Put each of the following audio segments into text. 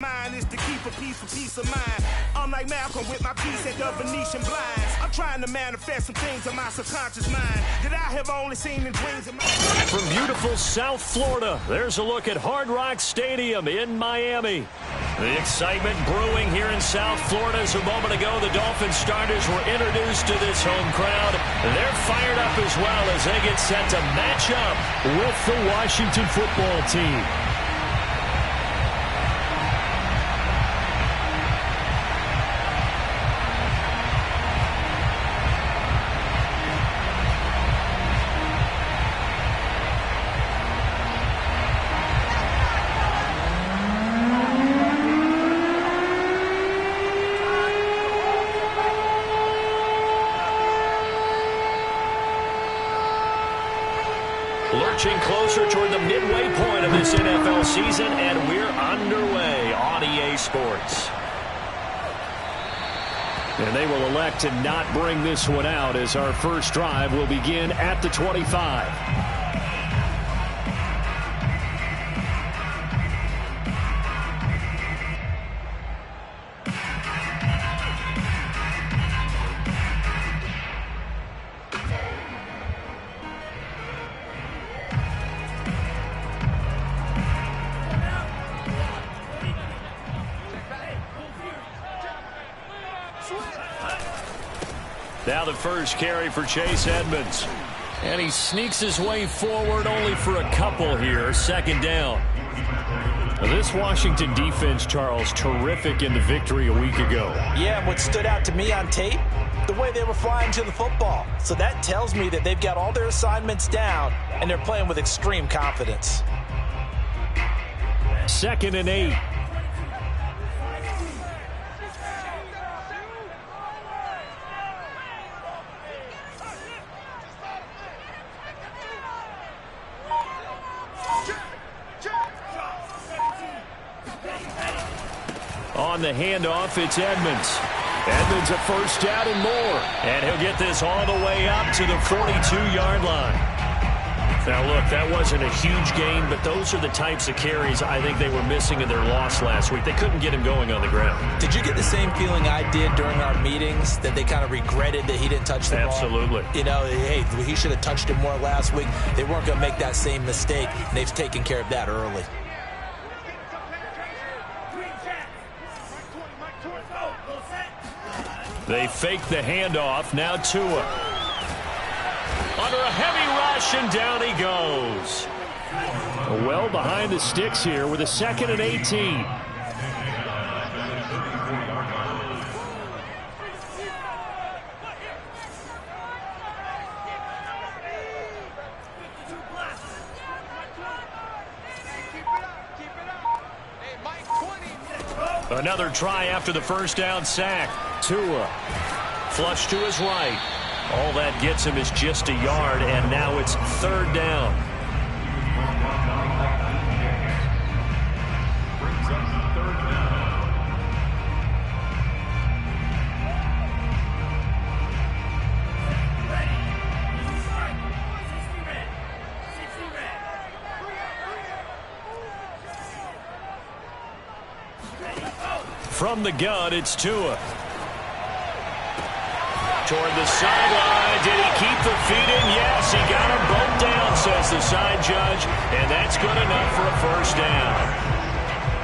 Mine is to keep a peace of mind. I'm like Malcolm with my piece at the Venetian blinds. I'm trying to manifest some things in my subconscious mind that I have only seen in dreams of mine. From beautiful South Florida, there's a look at Hard Rock Stadium in Miami. The excitement brewing here in South Florida as a moment ago the Dolphins starters were introduced to this home crowd. They're fired up as well as they get set to match up with the Washington football team. Lurching closer toward the midway point of this NFL season, and we're underway on EA Sports. And they will elect to not bring this one out as our first drive will begin at the 25. Now the first carry for Chase Edmonds. And he sneaks his way forward only for a couple here. Second down. This Washington defense, Charles, terrific in the victory a week ago. Yeah, and what stood out to me on tape, the way they were flying to the football. So that tells me that they've got all their assignments down, and they're playing with extreme confidence. 2nd and 8. On the handoff, it's Edmonds. Edmonds a first down and more. And he'll get this all the way up to the 42-yard line. Now, look, that wasn't a huge gain, but those are the types of carries I think they were missing in their loss last week. They couldn't get him going on the ground. Did you get the same feeling I did during our meetings, that they kind of regretted that he didn't touch the ball? Absolutely. You know, hey, he should have touched it more last week. They weren't going to make that same mistake, and they've taken care of that early. They fake the handoff. Now Tua. Under a heavy rush, and down he goes. Well behind the sticks here with a 2nd and 18. Another try after the first down sack. Tua. Flush to his right. All that gets him is just a yard, and now it's 3rd down. From the gun, it's Tua. Toward the sideline. Did he keep the feet in? Yes, he got them both down, says the side judge. And that's good enough for a first down.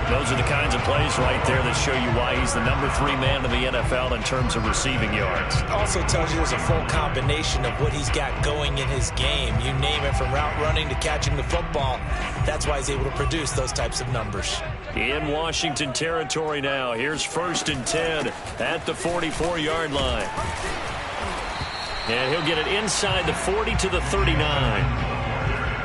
Those are the kinds of plays right there that show you why he's the number 3 man in the NFL in terms of receiving yards. Also tells you there's a full combination of what he's got going in his game. You name it, from route running to catching the football. That's why he's able to produce those types of numbers. In Washington territory now. Here's 1st and 10 at the 44-yard line. And he'll get it inside the 40 to the 39.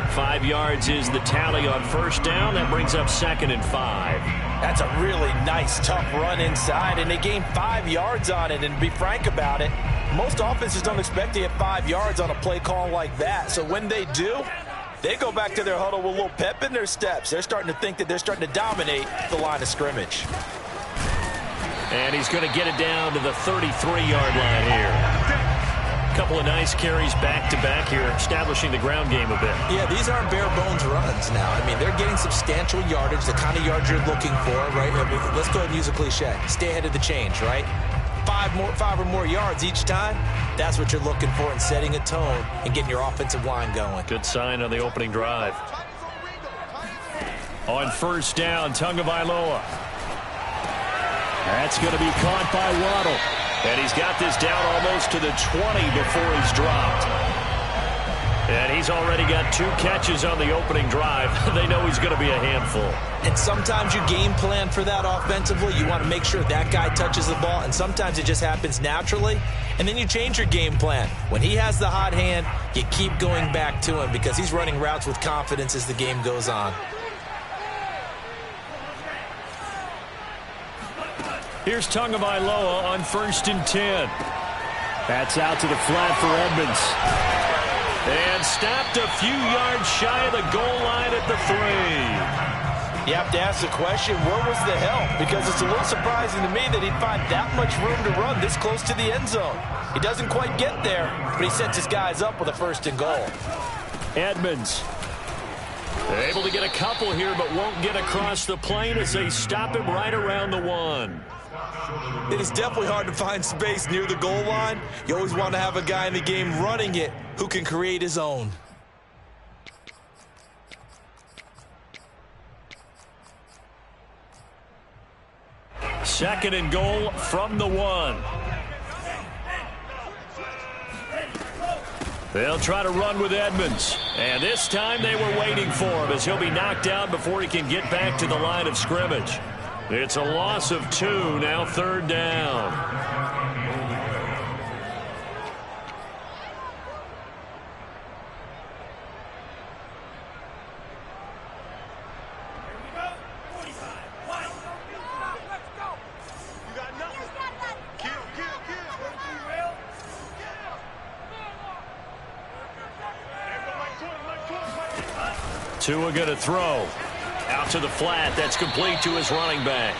5 yards is the tally on first down. That brings up 2nd and 5. That's a really nice, tough run inside, and they gained 5 yards on it. And to be frank about it, most offenses don't expect to get 5 yards on a play call like that. So when they do, they go back to their huddle with a little pep in their steps. They're starting to think that they're starting to dominate the line of scrimmage. And he's going to get it down to the 33-yard line here. couple of nice carries back-to-back here, establishing the ground game a bit. Yeah, these aren't bare-bones runs now. I mean, they're getting substantial yardage, the kind of yards you're looking for, right? I mean, let's go ahead and use a cliche. Stay ahead of the change, right? Five or more yards each time, that's what you're looking for in setting a tone and getting your offensive line going. Good sign on the opening drive. On first down, Tagovailoa. That's going to be caught by Waddle. And he's got this down almost to the 20 before he's dropped. And he's already got 2 catches on the opening drive. They know he's going to be a handful. And sometimes you game plan for that offensively. You want to make sure that guy touches the ball, and sometimes it just happens naturally. And then you change your game plan. When he has the hot hand, you keep going back to him because he's running routes with confidence as the game goes on. Here's Tagovailoa on 1st and 10. That's out to the flat for Edmonds. And stopped a few yards shy of the goal line at the 3. You have to ask the question, where was the help? Because it's a little surprising to me that he'd find that much room to run this close to the end zone. He doesn't quite get there, but he sets his guys up with a 1st and goal. Edmonds. They're able to get a couple here, but won't get across the plane as they stop him right around the 1. It is definitely hard to find space near the goal line. You always want to have a guy in the game running it who can create his own. Second and goal from the 1. They'll try to run with Edmonds. And this time they were waiting for him as he'll be knocked down before he can get back to the line of scrimmage. It's a loss of 2, now 3rd down. Tua going to throw. Out to the flat. That's complete to his running back.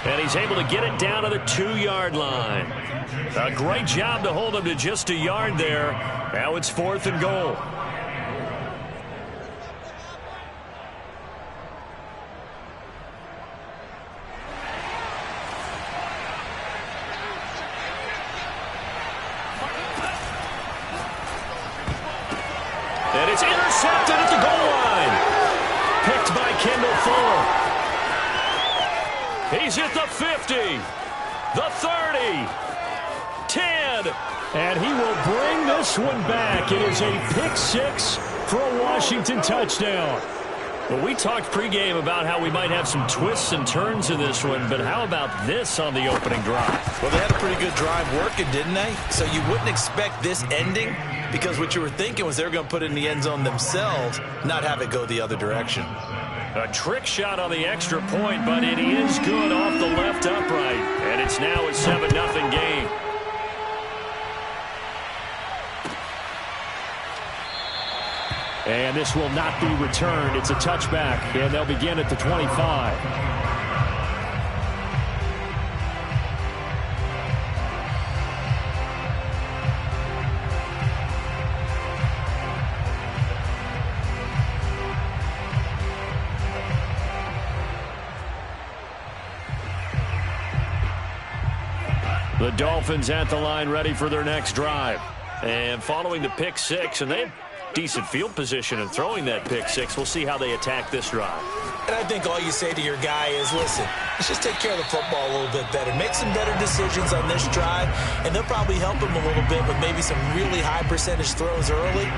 And he's able to get it down to the 2-yard line. A great job to hold him to just a yard there. Now it's 4th and goal. And it's intercepted at the goal line. Picked by Kendall Fuller. He's at the 50, the 30, 10. And he will bring this one back. It is a pick 6 for a Washington touchdown. Well, we talked pregame about how we might have some twists and turns in this one, but how about this on the opening drive? Well, they had a pretty good drive working, didn't they? So you wouldn't expect this ending because what you were thinking was they were going to put it in the end zone themselves, not have it go the other direction. A trick shot on the extra point, but it is good off the left upright, and it's now a 7-0 game. And this will not be returned. It's a touchback, and they'll begin at the 25. The Dolphins at the line ready for their next drive. And following the pick 6, and they have decent field position in throwing that pick 6. We'll see how they attack this drive. And I think all you say to your guy is, listen, let's just take care of the football a little bit better. Make some better decisions on this drive, and they'll probably help him a little bit with maybe some really high percentage throws early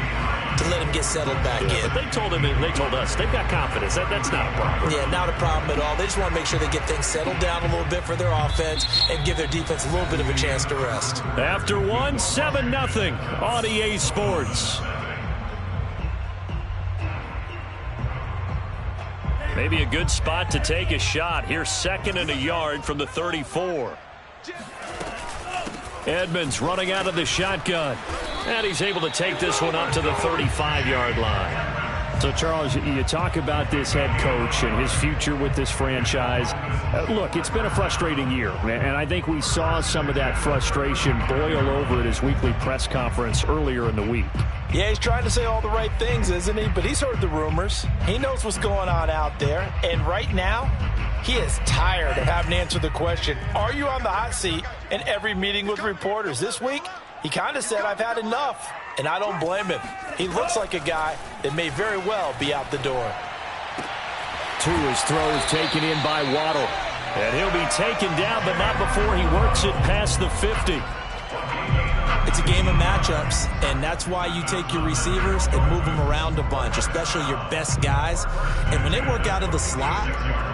to let him get settled back in. But they told us they've got confidence. That's not a problem. Yeah, not a problem at all. They just want to make sure they get things settled down a little bit for their offense and give their defense a little bit of a chance to rest. After 7-0 on EA Sports. Maybe a good spot to take a shot. Here's 2nd and a yard from the 34. Edmonds running out of the shotgun. And he's able to take this one up to the 35-yard line. So, Charles, you talk about this head coach and his future with this franchise. Look, it's been a frustrating year, and I think we saw some of that frustration boil over at his weekly press conference earlier in the week. Yeah, he's trying to say all the right things, isn't he? But he's heard the rumors. He knows what's going on out there. And right now, he is tired of having to answer the question, are you on the hot seat in every meeting with reporters? This week, he kind of said, I've had enough. And I don't blame him. He looks like a guy that may very well be out the door. Tua's throw is taken in by Waddle. And he'll be taken down, but not before he works it past the 50. It's a game of matchups, and that's why you take your receivers and move them around a bunch, especially your best guys. And when they work out of the slot,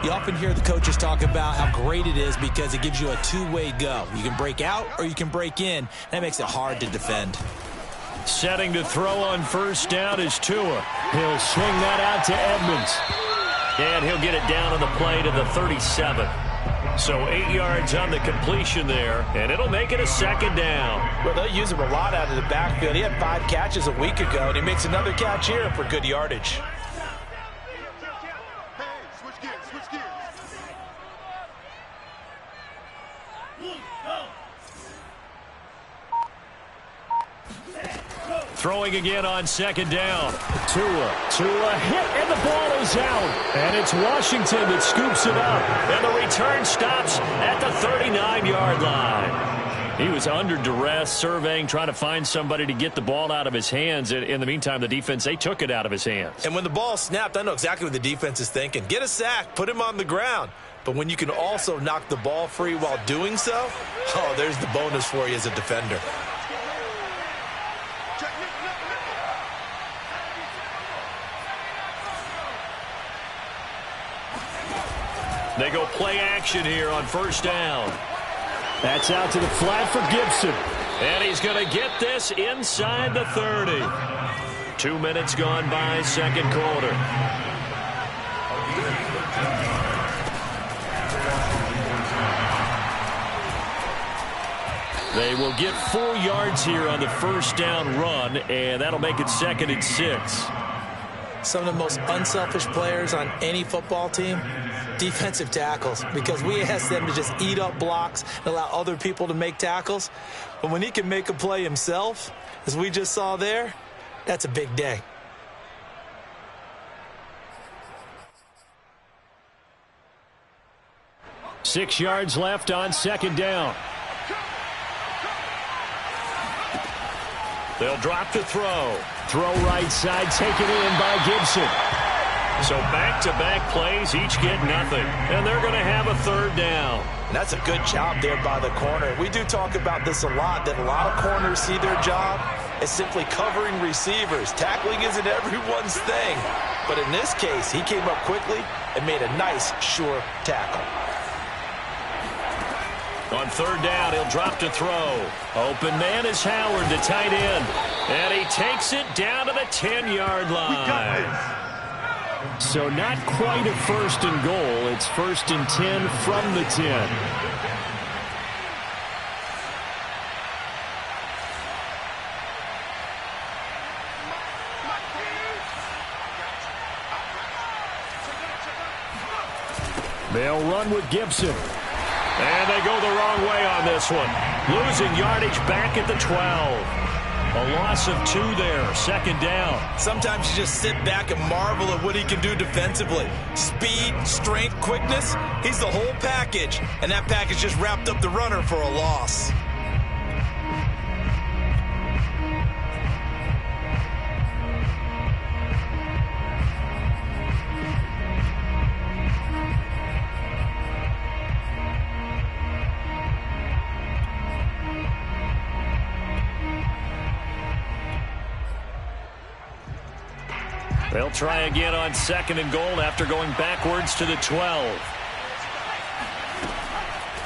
you often hear the coaches talk about how great it is because it gives you a two-way go. You can break out or you can break in. That makes it hard to defend. Setting to throw on first down is Tua. He'll swing that out to Edmonds. And he'll get it down on the play to the 37. So 8 yards on the completion there, and it'll make it a second down. Well, they'll use him a lot out of the backfield. He had 5 catches a week ago, and he makes another catch here for good yardage. Throwing again on second down. Tua hit, and the ball is out. And it's Washington that scoops it up. And the return stops at the 39-yard line. He was under duress, surveying, trying to find somebody to get the ball out of his hands. In the meantime, the defense, they took it out of his hands. And when the ball snapped, I know exactly what the defense is thinking. Get a sack, put him on the ground. But when you can also knock the ball free while doing so, oh, there's the bonus for you as a defender. They go play action here on first down. That's out to the flat for Gibson. And he's going to get this inside the 30. 2 minutes gone by, second quarter. They will get 4 yards here on the first down run, and that'll make it 2nd and 6. Some of the most unselfish players on any football team, defensive tackles, because we ask them to just eat up blocks and allow other people to make tackles. But when he can make a play himself, as we just saw there, that's a big day. Six yards left on second down. They'll drop the throw. Throw right side, taken in by Gibson. So back-to-back plays, each get nothing. And they're going to have a third down. And that's a good job there by the corner. We do talk about this a lot, that a lot of corners see their job as simply covering receivers. Tackling isn't everyone's thing. But in this case, he came up quickly and made a nice, sure tackle. On third down, he'll drop to throw. Open man is Howard, the tight end. And he takes it down to the 10-yard line. So not quite a first and goal. It's 1st and 10 from the 10. They'll run with Gibson. And they go the wrong way on this one. Losing yardage back at the 12. A loss of 2 there, second down. Sometimes you just sit back and marvel at what he can do defensively. Speed, strength, quickness, he's the whole package. And that package just wrapped up the runner for a loss. They'll try again on second and goal after going backwards to the 12.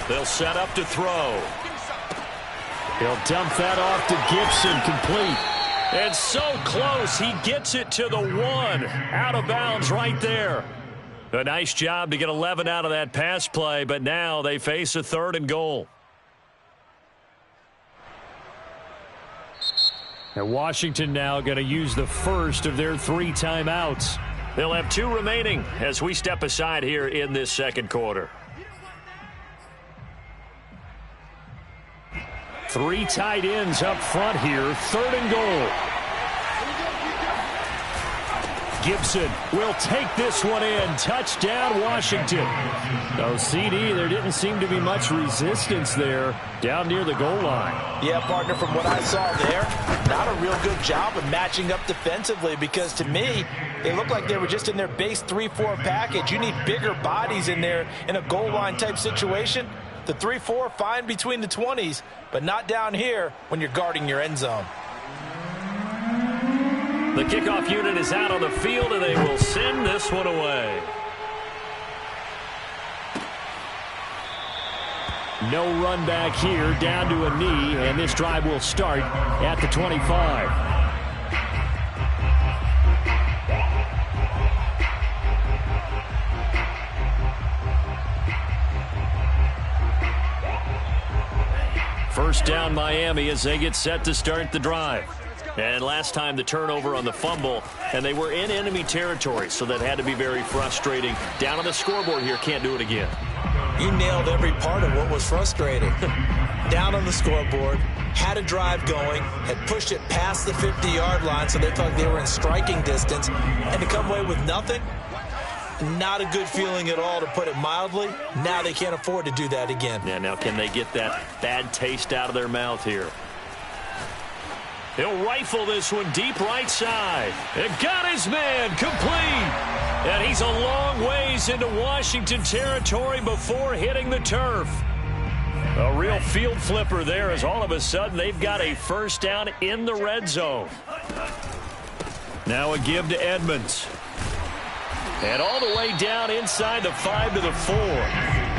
They'll set up to throw. He'll dump that off to Gibson, complete. And so close, he gets it to the 1. Out of bounds right there. A nice job to get 11 out of that pass play, but now they face a 3rd and goal. And Washington now going to use the first of their 3 timeouts. They'll have 2 remaining as we step aside here in this second quarter. 3 tight ends up front here. 3rd and goal. Gibson will take this one in. Touchdown, Washington. Oh, CD, there didn't seem to be much resistance there down near the goal line. Yeah, partner, from what I saw there, not a real good job of matching up defensively because to me, it looked like they were just in their base 3-4 package. You need bigger bodies in there in a goal line type situation. The 3-4, fine between the 20s, but not down here when you're guarding your end zone. The kickoff unit is out on the field, and they will send this one away. No run back here, down to a knee, and this drive will start at the 25. First down, Miami, as they get set to start the drive. And last time the turnover on the fumble, and they were in enemy territory, so that had to be very frustrating. Down on the scoreboard here, can't do it again. You nailed every part of what was frustrating. Down on the scoreboard, had a drive going, had pushed it past the 50-yard line, so they thought they were in striking distance, and to come away with nothing, not a good feeling at all, to put it mildly. Now they can't afford to do that again. Yeah, now can they get that bad taste out of their mouth here? He'll rifle this one deep right side. And got his man complete. And he's a long ways into Washington territory before hitting the turf. A real field flipper there, as all of a sudden they've got a first down in the red zone. Now a give to Edmonds. And all the way down inside the 5 to the 4.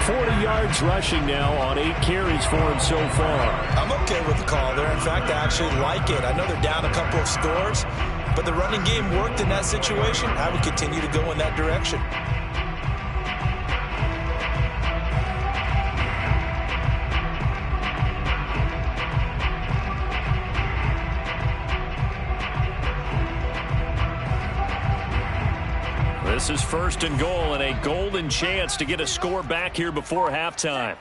40 yards rushing now on 8 carries for him so far. I'm okay with the call there. In fact, I actually like it. I know they're down a couple of scores, but the running game worked in that situation. I would continue to go in that direction. This is 1st and goal, and a golden chance to get a score back here before halftime.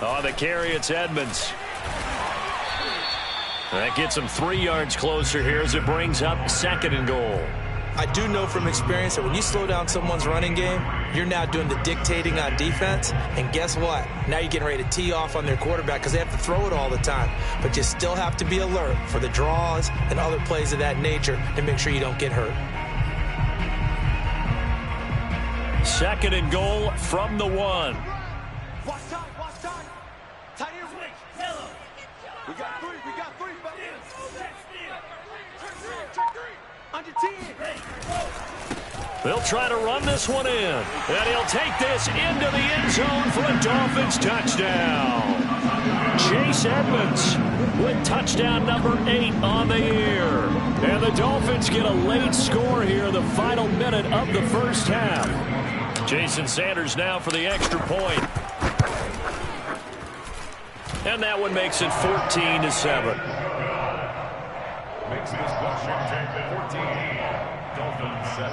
On the carry, it's Edmonds. That gets him 3 yards closer here as it brings up 2nd and goal. I do know from experience that when you slow down someone's running game, you're now doing the dictating on defense. And guess what? Now you're getting ready to tee off on their quarterback because they have to throw it all the time. But you still have to be alert for the draws and other plays of that nature to make sure you don't get hurt. 2nd and goal from the 1. Watch time, watch time. Tight end switch. We got 3, buddy. Check 3. Under 10. They'll try to run this one in. And he'll take this into the end zone for a Dolphins touchdown. Chase Edmonds with touchdown number 8 on the year. And the Dolphins get a late score here in the final minute of the first half. Jason Sanders now for the extra point. And that one makes it 14-7. Makes this Washington 14, Dolphins 7.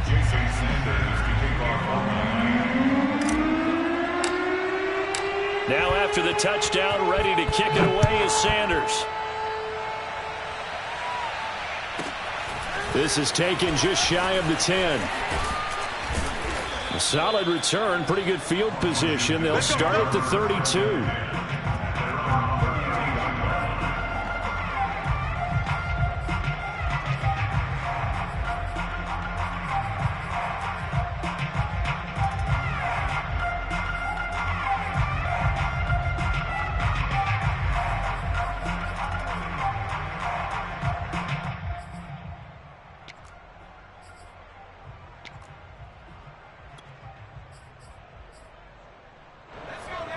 Jason Sanders to kick off. Now after the touchdown, ready to kick it away is Sanders. This is taken just shy of the 10. A solid return, pretty good field position. They'll start at the 32.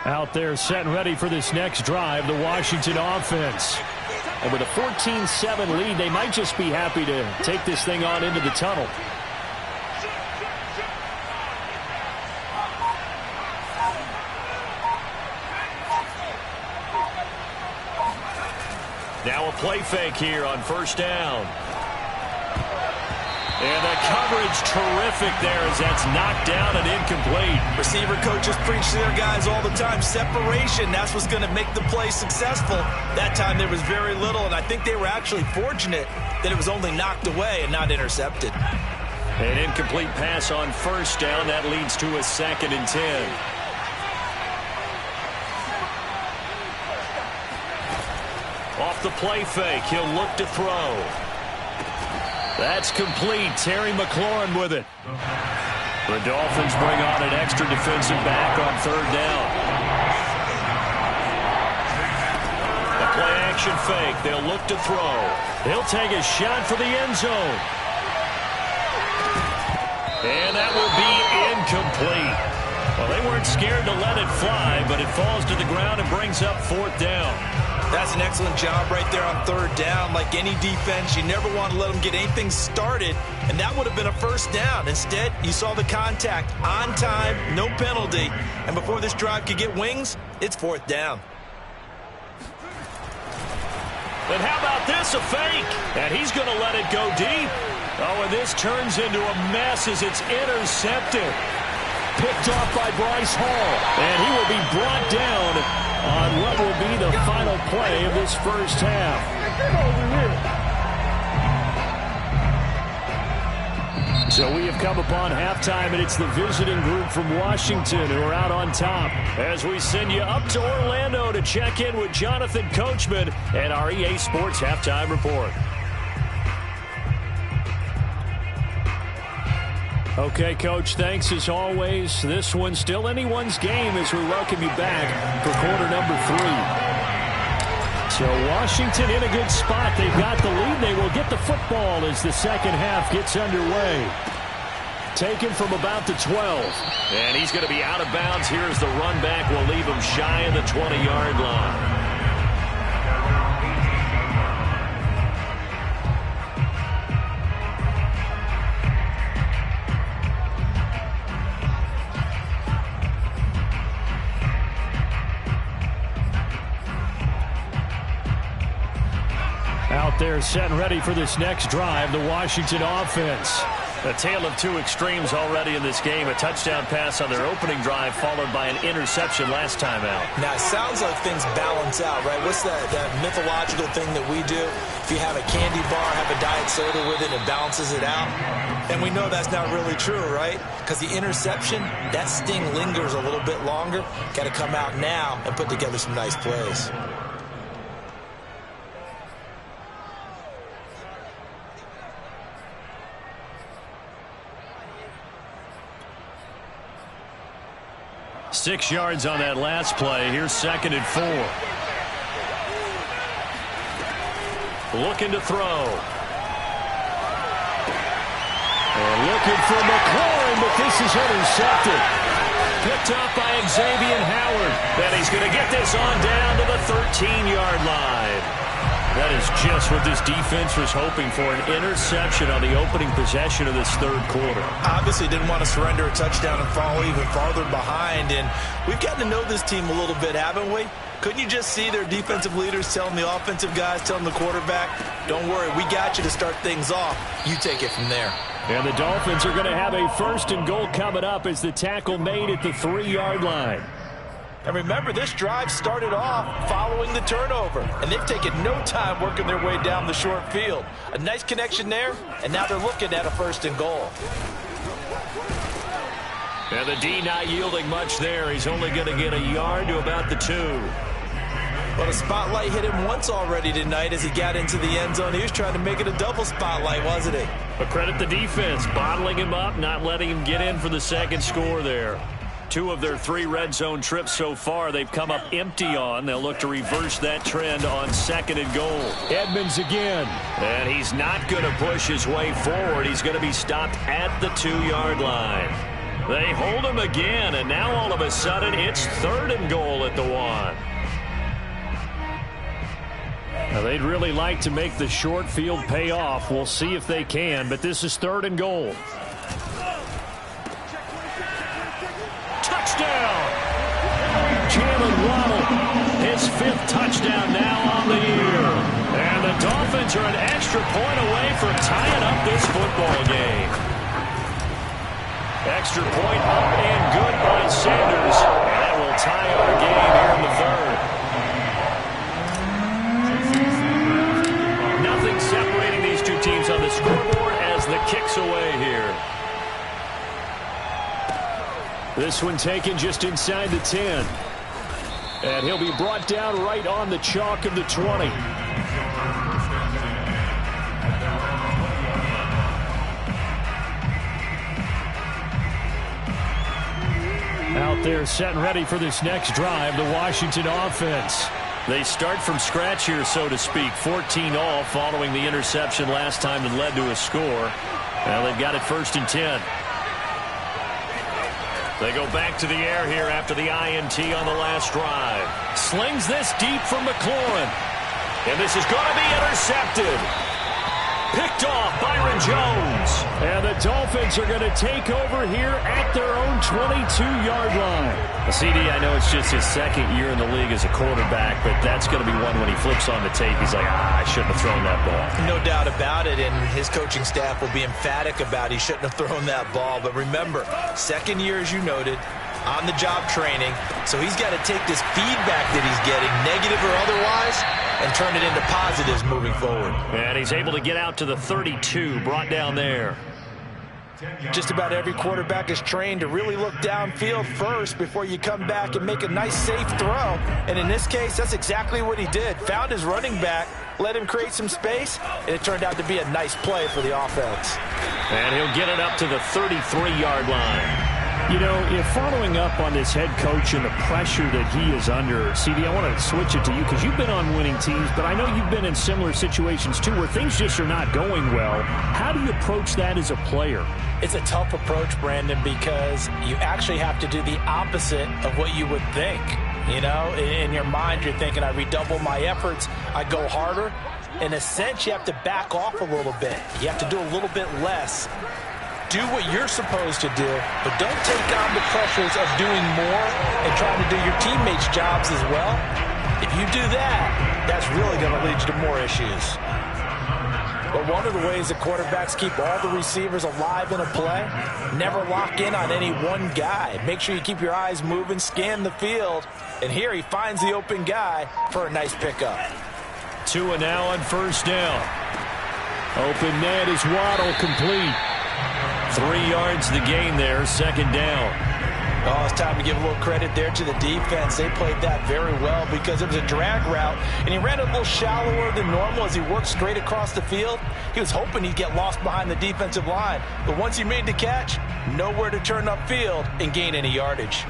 Out there set and ready for this next drive, the Washington offense. And with a 14-7 lead, they might just be happy to take this thing on into the tunnel. play fake here on first down. And the coverage terrific there as that's knocked down and incomplete. Receiver coaches preach to their guys all the time. Separation, that's what's going to make the play successful. That time there was very little, and I think they were actually fortunate that it was only knocked away and not intercepted. An incomplete pass on first down. That leads to a 2nd and 10. Off the play fake, he'll look to throw. That's complete. Terry McLaurin with it. The Dolphins bring on an extra defensive back on 3rd down. A play-action fake. They'll look to throw. He'll take a shot for the end zone. And that will be incomplete. Well, they weren't scared to let it fly, but it falls to the ground and brings up 4th down. That's an excellent job right there on 3rd down. Like any defense, you never want to let them get anything started, and that would have been a 1st down. Instead, you saw the contact on time, no penalty, and before this drive could get wings, it's 4th down. And how about this, a fake? And he's going to let it go deep. Oh, and this turns into a mess as it's intercepted. Picked off by Bryce Hall, and he will be brought down on what will be the final play of this first half. So we have come upon halftime, and it's the visiting group from Washington who are out on top. As we send you up to Orlando to check in with Jonathan Coachman and our EA Sports Halftime Report. Okay, Coach, thanks as always. This one's still anyone's game as we welcome you back for quarter number 3. So Washington in a good spot. They've got the lead. They will get the football as the second half gets underway. Taken from about the 12. And he's going to be out of bounds here as the run back will leave him shy of the 20-yard line. Out there set and ready for this next drive, the Washington offense. A tale of two extremes already in this game. A touchdown pass on their opening drive followed by an interception last time out. Now, it sounds like things balance out, right? What's that mythological thing that we do? If you have a candy bar, have a diet soda with it, it balances it out. And we know that's not really true, right? Because the interception, that sting lingers a little bit longer. Got to come out now and put together some nice plays. Six yards on that last play. Here's 2nd and 4. Looking to throw. And looking for McLaurin, but this is intercepted. Picked off by Xavier Howard. And he's going to get this on down to the 13-yard line. That is just what this defense was hoping for, an interception on the opening possession of this 3rd quarter. Obviously didn't want to surrender a touchdown and fall even farther behind, and we've gotten to know this team a little bit, haven't we? Couldn't you just see their defensive leaders telling the offensive guys, telling the quarterback, don't worry, we got you to start things off. You take it from there. And the Dolphins are going to have a 1st and goal coming up as the tackle made at the 3-yard line. And remember, this drive started off following the turnover, and they've taken no time working their way down the short field. A nice connection there, and now they're looking at a 1st and goal. And the D not yielding much there. He's only going to get a yard to about the 2. But a spotlight hit him once already tonight as he got into the end zone. He was trying to make it a double spotlight, wasn't he? But credit the defense, bottling him up, not letting him get in for the second score there. 2 of their 3 red zone trips so far they've come up empty on. They'll look to reverse that trend on 2nd and goal. Edmonds again. And he's not going to push his way forward. He's going to be stopped at the 2-yard line. They hold him again, and now all of a sudden it's 3rd and goal at the 1. Now they'd really like to make the short field pay off. We'll see if they can, but this is 3rd and goal. Touchdown! Jalen Waddle, his 5th touchdown now on the year. And the Dolphins are an extra point away from tying up this football game. Extra point up and good by Sanders. And that will tie our game here in the third. Nothing separating these two teams on the scoreboard as the kick's away here. This one taken just inside the 10. And he'll be brought down right on the chalk of the 20. Out there set and ready for this next drive, the Washington offense. They start from scratch here, so to speak. 14 all following the interception last time that led to a score. Well, they've got it 1st and 10. They go back to the air here after the INT on the last drive. Slings this deep from McLaurin. And this is going to be intercepted. Picked off Byron Jones. And the Dolphins are going to take over here at their own 22-yard line. CD, I know it's just his second year in the league as a quarterback, but that's going to be one when he flips on the tape. He's like, I shouldn't have thrown that ball. No doubt about it, and his coaching staff will be emphatic about he shouldn't have thrown that ball. But remember, second year, as you noted, on-the-job training, so he's got to take this feedback that he's getting, negative or otherwise, and turn it into positives moving forward. And he's able to get out to the 32, brought down there. Just about every quarterback is trained to really look downfield first before you come back and make a nice, safe throw. And in this case, that's exactly what he did. Found his running back, let him create some space, and it turned out to be a nice play for the offense. And he'll get it up to the 33-yard line. You know, if following up on this head coach and the pressure that he is under, CD, I want to switch it to you because you've been on winning teams, but I know you've been in similar situations too where things just are not going well. How do you approach that as a player? It's a tough approach, Brandon, because you actually have to do the opposite of what you would think. You know, in your mind, you're thinking, I redouble my efforts, I go harder. In a sense, you have to back off a little bit. You have to do a little bit less. Do what you're supposed to do, but don't take on the pressures of doing more and trying to do your teammates' jobs as well. If you do that, that's really going to lead you to more issues. But one of the ways that quarterbacks keep all the receivers alive in a play, never lock in on any one guy. Make sure you keep your eyes moving, scan the field, and here he finds the open guy for a nice pickup. Tua now on 1st down. Open net is Waddle, complete. 3 yards the gain there, 2nd down. Oh, it's time to give a little credit there to the defense. They played that very well because it was a drag route, and he ran a little shallower than normal as he worked straight across the field. He was hoping he'd get lost behind the defensive line, but once he made the catch, nowhere to turn upfield and gain any yardage.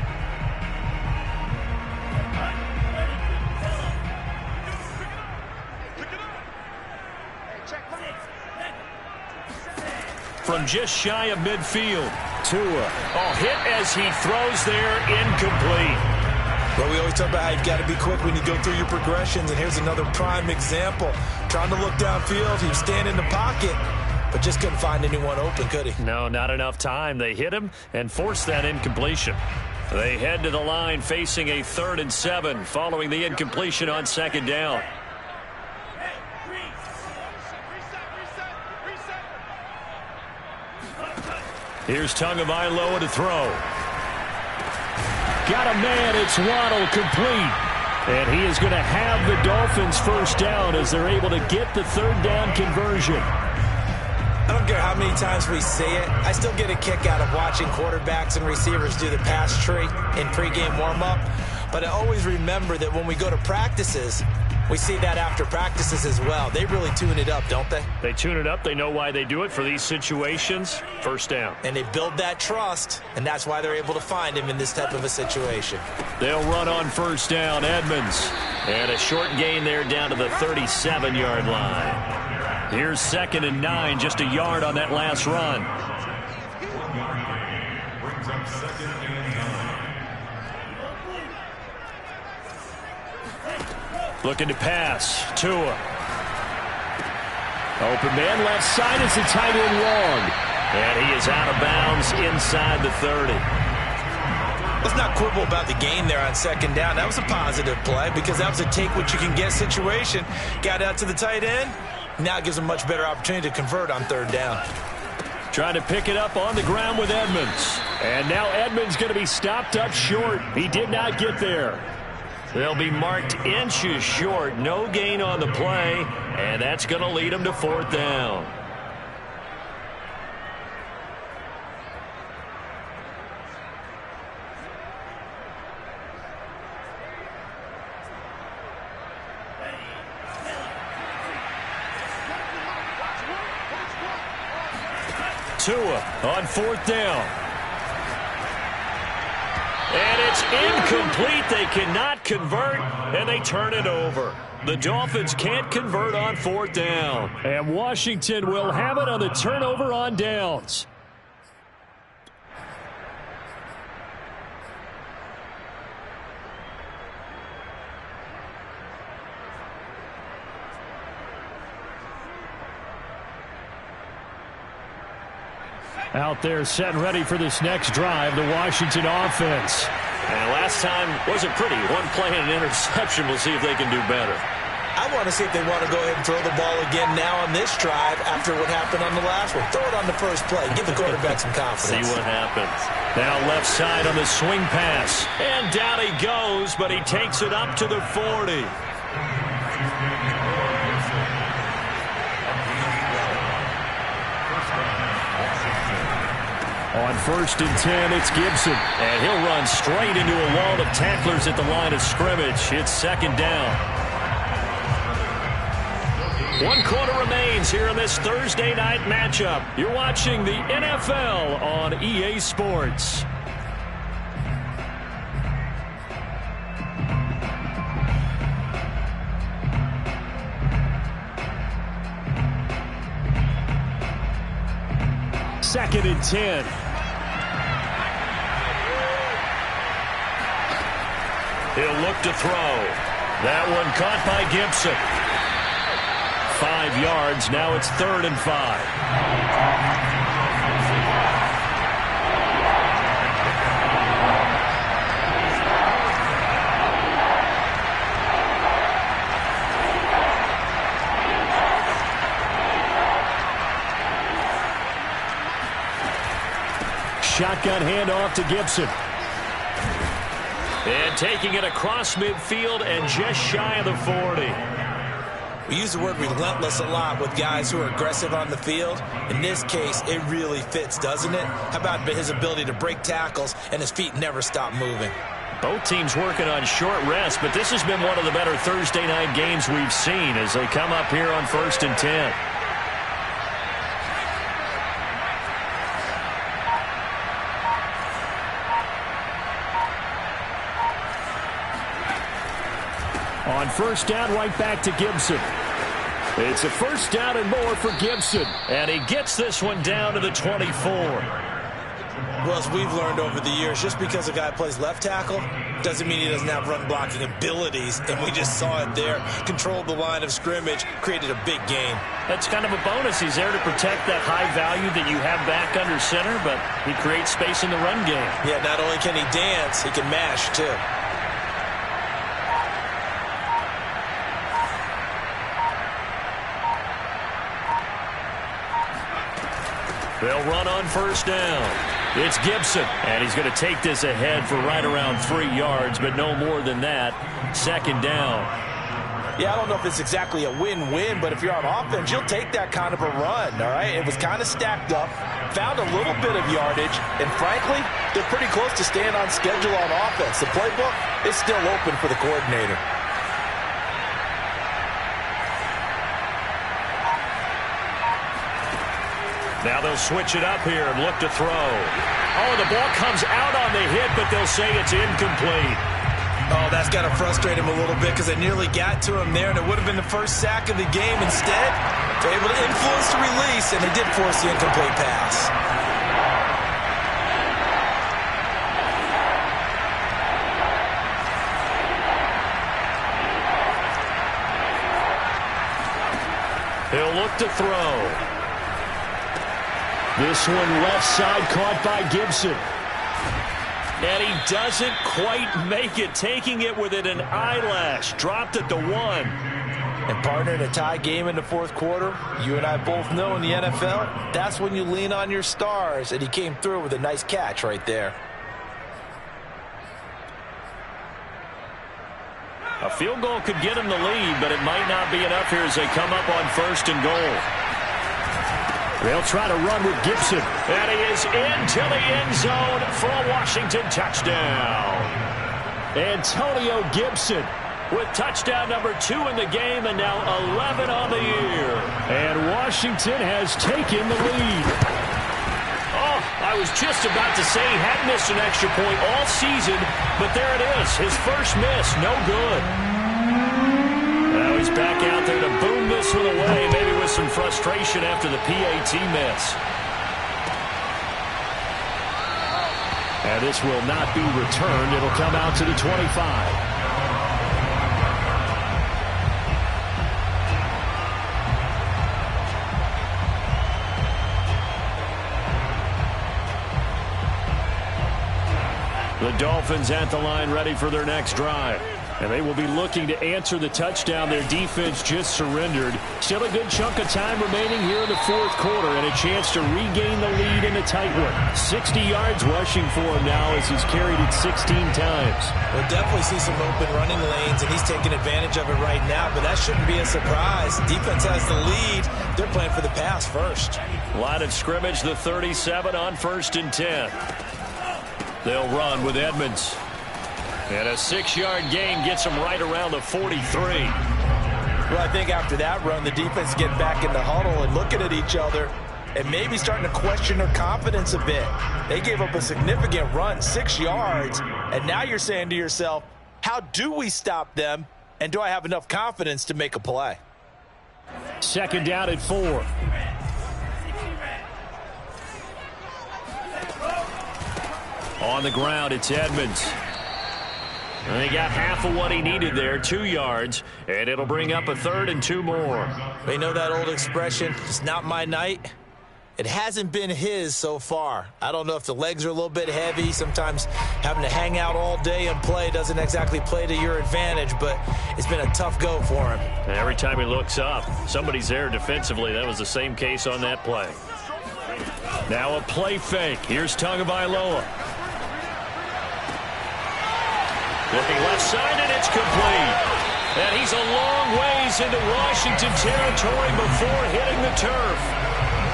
From just shy of midfield, Tua. Oh, hit as he throws there, incomplete. But we always talk about how you've got to be quick when you go through your progressions, and here's another prime example. Trying to look downfield, he was standing in the pocket, but just couldn't find anyone open, could he? No, not enough time. They hit him and forced that incompletion. They head to the line facing a 3rd and 7 following the incompletion on 2nd down. Here's Tagovailoa to throw. Got a man, it's Waddle, complete. And he is going to have the Dolphins 1st down as they're able to get the 3rd down conversion. I don't care how many times we say it, I still get a kick out of watching quarterbacks and receivers do the pass tree in pregame warm-up. But I always remember that when we go to practices, we see that after practices as well. They really tune it up, don't they? They tune it up. They know why they do it for these situations. 1st down. And they build that trust, and that's why they're able to find him in this type of a situation. They'll run on 1st down, Edmonds. And a short gain there down to the 37-yard line. Here's 2nd and 9, just a yard on that last run. Brings up 2nd and 9. Looking to pass. Tua. Open man left side is the tight end long. And he is out of bounds inside the 30. Let's not quibble about the gain there on second down. That was a positive play because that was a take-what-you-can-get situation. Got out to the tight end. Now it gives them a much better opportunity to convert on third down. Trying to pick it up on the ground with Edmonds. And now Edmonds going to be stopped up short. He did not get there. They'll be marked inches short. No gain on the play. And that's going to lead them to fourth down. Tua on fourth down. And it's incomplete. They cannot convert, and they turn it over. The Dolphins can't convert on fourth down. And Washington will have it on the turnover on downs. Out there set and ready for this next drive, the Washington offense. And last time wasn't pretty. One play and an interception. We'll see if they can do better. I want to see if they want to go ahead and throw the ball again now on this drive after what happened on the last one. Throw it on the first play. Give the quarterback some confidence. See what happens. Now left side on the swing pass. And down he goes, but he takes it up to the 40. On 1st and 10, it's Gibson. And he'll run straight into a wall of tacklers at the line of scrimmage. It's second down. 1 quarter remains here in this Thursday night matchup. You're watching the NFL on EA Sports. Second and 10. He'll look to throw. That one caught by Gibson. 5 yards. Now it's 3rd and 5. Shotgun handoff to Gibson. And taking it across midfield and just shy of the 40. We use the word relentless a lot with guys who are aggressive on the field. In this case, it really fits, doesn't it? How about his ability to break tackles and his feet never stop moving? Both teams working on short rest, but this has been one of the better Thursday night games we've seen as they come up here on 1st and 10. On 1st down, right back to Gibson. It's a 1st down and more for Gibson. And he gets this one down to the 24. Well, as we've learned over the years, just because a guy plays left tackle doesn't mean he doesn't have run-blocking abilities. And we just saw it there. Controlled the line of scrimmage, created a big gain. That's kind of a bonus. He's there to protect that high value that you have back under center, but he creates space in the run game. Yeah, not only can he dance, he can mash, too. They'll run on 1st down. It's Gibson, and he's going to take this ahead for right around 3 yards, but no more than that. 2nd down. Yeah, I don't know if it's exactly a win-win, but if you're on offense, you'll take that kind of a run, all right? It was kind of stacked up, found a little bit of yardage, and frankly, they're pretty close to staying on schedule on offense. The playbook is still open for the coordinator. Now they'll switch it up here and look to throw. Oh, the ball comes out on the hit, but they'll say it's incomplete. Oh, that's got to frustrate him a little bit because they nearly got to him there, and it would have been the first sack of the game. Instead, they're able to influence the release, and they did force the incomplete pass. He'll look to throw. This one left side caught by Gibson. And he doesn't quite make it, taking it within an eyelash. Dropped at the 1. And partner, in a tie game in the fourth quarter, you and I both know in the NFL, that's when you lean on your stars. And he came through with a nice catch right there. A field goal could get him the lead, but it might not be enough here as they come up on 1st and goal. They'll try to run with Gibson. And he is into the end zone for a Washington touchdown. Antonio Gibson with touchdown number 2 in the game and now 11 on the year. And Washington has taken the lead. Oh, I was just about to say he hadn't missed an extra point all season, but there it is. His first miss, no good. Now he's back out there to boom this one away, maybe with some frustration after the PAT miss. And this will not be returned. It'll come out to the 25. The Dolphins at the line ready for their next drive. And they will be looking to answer the touchdown their defense just surrendered. Still a good chunk of time remaining here in the fourth quarter and a chance to regain the lead in a tight one. 60 yards rushing for him now as he's carried it 16 times. We'll definitely see some open running lanes, and he's taking advantage of it right now, but that shouldn't be a surprise. Defense has the lead. They're playing for the pass first. Line of scrimmage, the 37 on 1st and 10. They'll run with Edmonds. And a 6-yard gain gets them right around the 43. Well, I think after that run, the defense get back in the huddle and looking at each other and maybe starting to question their confidence a bit. They gave up a significant run, 6 yards, and now you're saying to yourself, how do we stop them, and do I have enough confidence to make a play? 2nd down at 4. On the ground, it's Edmonds. And he got half of what he needed there, 2 yards, and it'll bring up a 3rd and 2 more. You know that old expression, it's not my night? It hasn't been his so far. I don't know if the legs are a little bit heavy. Sometimes having to hang out all day and play doesn't exactly play to your advantage, but it's been a tough go for him. And every time he looks up, somebody's there defensively. That was the same case on that play. Now a play fake. Here's Tagovailoa. Looking left side, and it's complete. And he's a long ways into Washington territory before hitting the turf.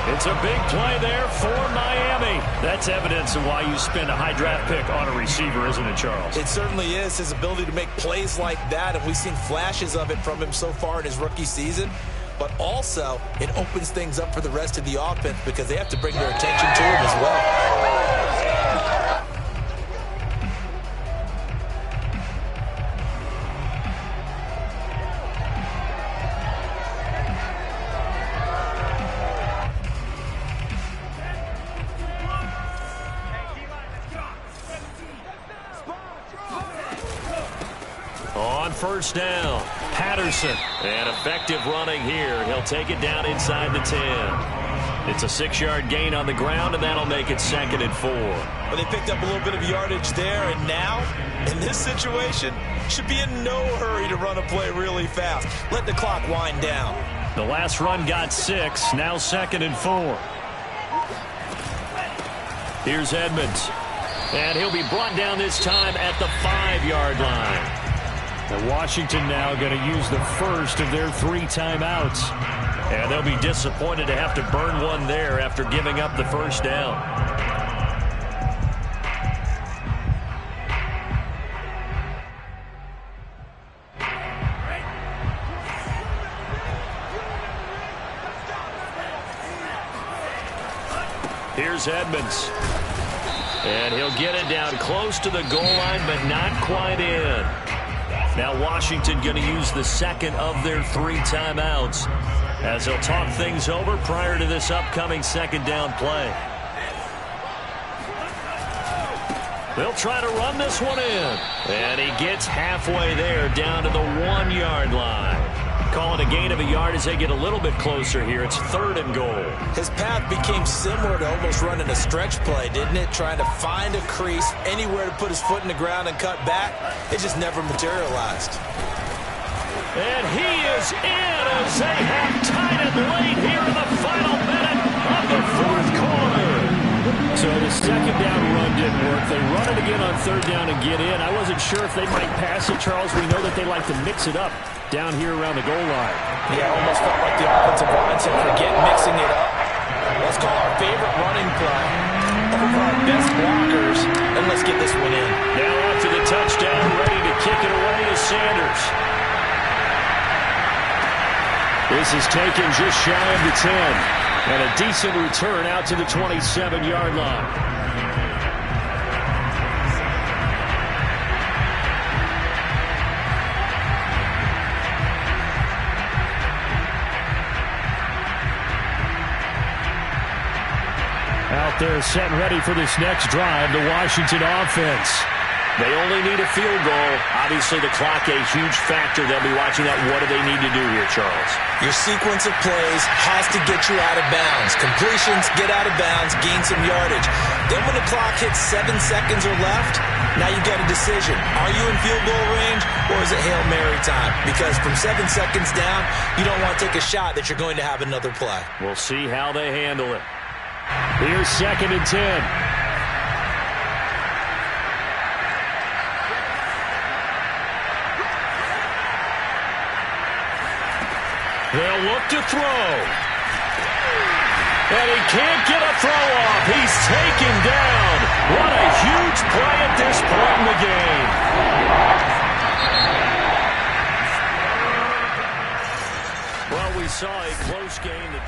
It's a big play there for Miami. That's evidence of why you spend a high draft pick on a receiver, isn't it, Charles? It certainly is. His ability to make plays like that, and we've seen flashes of it from him so far in his rookie season. But also, it opens things up for the rest of the offense because they have to bring their attention to him as well. On 1st down, Patterson. And effective running here. He'll take it down inside the 10. It's a 6-yard gain on the ground, and that'll make it 2nd and 4. But they picked up a little bit of yardage there, and now, in this situation, should be in no hurry to run a play really fast. Let the clock wind down. The last run got 6, now 2nd and 4. Here's Edmonds. And he'll be brought down this time at the 5-yard line. And Washington now going to use the first of their 3 timeouts. And they'll be disappointed to have to burn one there after giving up the first down. Here's Edmonds. And he'll get it down close to the goal line, but not quite in. Now Washington going to use the 2nd of their 3 timeouts as they'll talk things over prior to this upcoming 2nd down play. They'll try to run this one in. And he gets halfway there down to the 1-yard line. call it a gain of a yard as they get a little bit closer here. It's 3rd and goal. His path became similar to almost running a stretch play, didn't it? Trying to find a crease, anywhere to put his foot in the ground and cut back. It just never materialized. And he is in as they have tied it late here in the final minute of the 4th quarter. So the second down run didn't work. They run it again on 3rd down and get in. I wasn't sure if they might pass it, Charles. We know that they like to mix it up down here around the goal line. Yeah, almost felt like the offensive line said, forget mixing it up. Let's call our favorite running play over our best blockers, and let's get this one in. Now after the touchdown, ready to kick it away is Sanders. This is taken just shy of the 10. And a decent return out to the 27-yard line. Out there set and ready for this next drive, the Washington offense. They only need a field goal. Obviously, the clock a huge factor. They'll be watching that. What do they need to do here, Charles? Your sequence of plays has to get you out of bounds. Completions, get out of bounds, gain some yardage. Then when the clock hits 7 seconds or left, now you've got a decision. Are you in field goal range, or is it Hail Mary time? Because from 7 seconds down, you don't want to take a shot that you're going to have another play. We'll see how they handle it. Here's 2nd and 10. They'll look to throw. And he can't get a throw off. He's taken down. What a huge play at this point in the game. Well, we saw a close game that